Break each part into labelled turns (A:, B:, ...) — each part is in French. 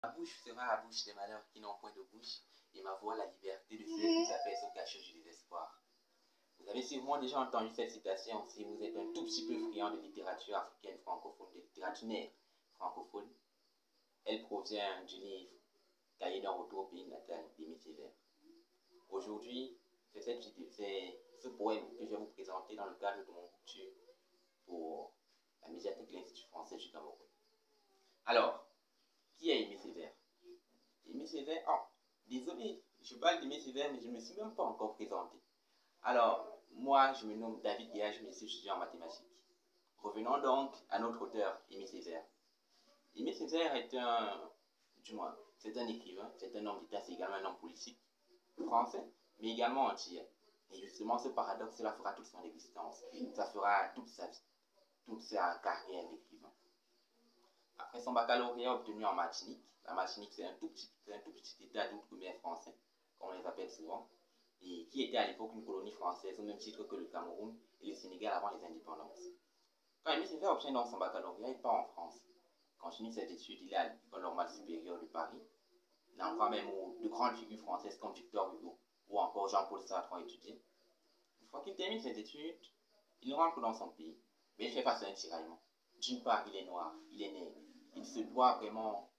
A: Ma bouche sera la bouche des malheurs qui n'ont point de bouche, et ma voix la liberté de ceux qui s'affaissent au cachot du désespoir. Vous avez sûrement déjà entendu cette citation si vous êtes un tout petit peu friand de littérature africaine francophone, de littérature nègre francophone. Elle provient du livre Cahiers d'un retour au pays natal d'Aimé Césaire. Aujourd'hui, c'est ce poème que je vais vous présenter dans le cadre de mon rupture pour la médiathèque de l'Institut français du Cameroun. Alors, qui est Aimé Césaire? Aimé Césaire, désolé, je parle d'Aimé Césaire, mais je ne me suis même pas encore présenté. Alors, moi, je me nomme David Guéa, je suis étudiant en mathématiques. Revenons donc à notre auteur, Aimé Césaire. Aimé Césaire est c'est un écrivain, c'est un homme d'État, c'est également un homme politique français, mais également antillais. Et justement, ce paradoxe, cela fera toute son existence. Ça fera toute sa vie, toute sa carrière d'écrivain. Après son baccalauréat obtenu en Martinique, la Martinique c'est un tout petit état d'outre-mer français, comme on les appelle souvent, et qui était à l'époque une colonie française au même titre que le Cameroun et le Sénégal avant les indépendances. Quand Aimé Césaire obtient donc son baccalauréat, il part en France. Continue ses études, il est à l'École normale supérieure de Paris. Il endroit même où de grandes figures françaises comme Victor Hugo ou encore Jean-Paul Sartre ont étudié. Une fois qu'il termine ses études, il rentre dans son pays, mais il fait face à un tiraillement. D'une part, il est noir, il est nègre, il se doit vraiment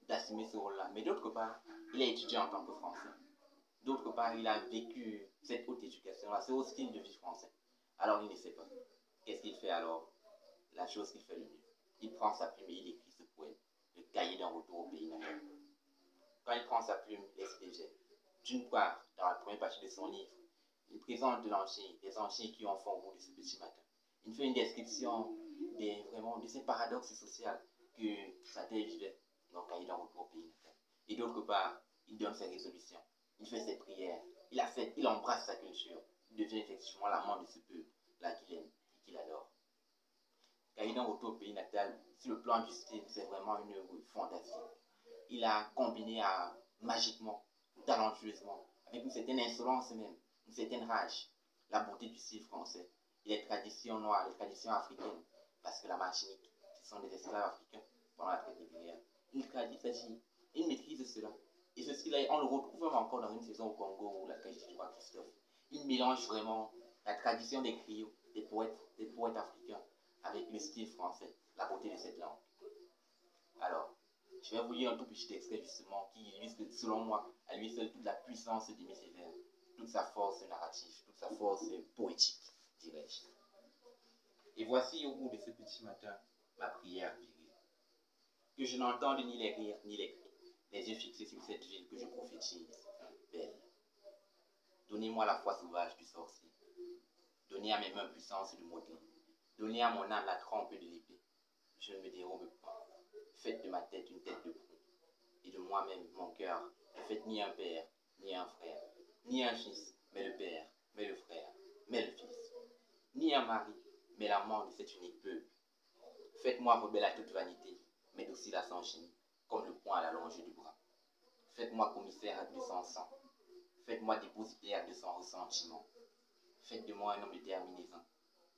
A: d'assumer ce rôle-là. Mais d'autre part, il a étudié en tant que Français. D'autre part, il a vécu cette haute éducation-là, ce haut style de vie français. Alors il ne sait pas. Qu'est-ce qu'il fait alors? La chose qu'il fait le mieux. Il prend sa plume et il écrit ce poème, le cahier d'un retour au pays natal. Quand il prend sa plume, il se dégèle. D'une part, dans la première partie de son livre, il présente des anciens qui ont fait au bout de ce petit matin. Il fait une description de ces paradoxes sociaux que sa terre vivait dans le cahier d'un retour au pays natal. Et d'autre part, il donne ses résolutions, il fait ses prières, il embrasse sa culture, il devient effectivement l'amant de ce peuple-là qu'il aime et qu'il adore. Cahier d'un retour au pays natal, sur le plan du style, c'est vraiment une œuvre fantastique. Il a combiné magiquement, talentueusement, avec une certaine insolence même, une certaine rage, la beauté du style français et les traditions noires, les traditions africaines, parce que la Martinique, ce sont des esclaves africains pendant la traite négrière. Il maîtrise cela. Et ce style-là, on le retrouve même encore dans une saison au Congo où la tragédie de Christophe. Il mélange vraiment la tradition des griots, des poètes africains, avec le style français, la beauté de cette langue. Alors, je vais vous lire un tout petit extrait justement qui illustre, selon moi, à lui seul toute la puissance d'Aimé Césaire, toute sa force narrative, toute sa force poétique, dirais-je. Et voici au bout de ce petit matin ma prière virile. Que je n'entende ni les rires ni les cris, les yeux fixés sur cette ville que je prophétise, belle. Donnez-moi la foi sauvage du sorcier. Donnez à mes mains puissance de modeler. Donnez à mon âme la trempe de l'épée. Je ne me dérobe pas. Faites de ma tête une tête de proue, et de moi-même mon cœur. Ne faites ni un père, ni un frère, ni un fils, mais le père, mais le frère, mais le fils. Ni un mari, mais l'amant de cet unique peuple. Faites-moi rebelle à toute vanité, mais docile à son génie, comme le poing à la longe du bras. Faites-moi commissaire de son sang. Faites-moi dépositaire de son ressentiment. Faites de moi un homme de terminaison.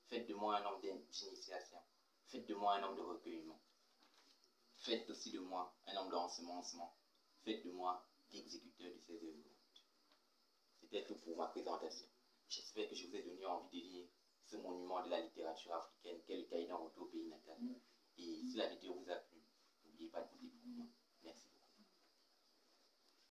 A: Faites de moi un homme d'initiation. Faites de moi un homme de recueillement. Faites aussi de moi un homme d'ensemencement. Faites de moi l'exécuteur de ces œuvres. C'était tout pour ma présentation. J'espère que je vous ai donné envie de lire ce monument de la littérature africaine qu'est le cahier d'un retour au pays natal. Et si la vidéo vous a plu, n'oubliez pas de voter pour moi.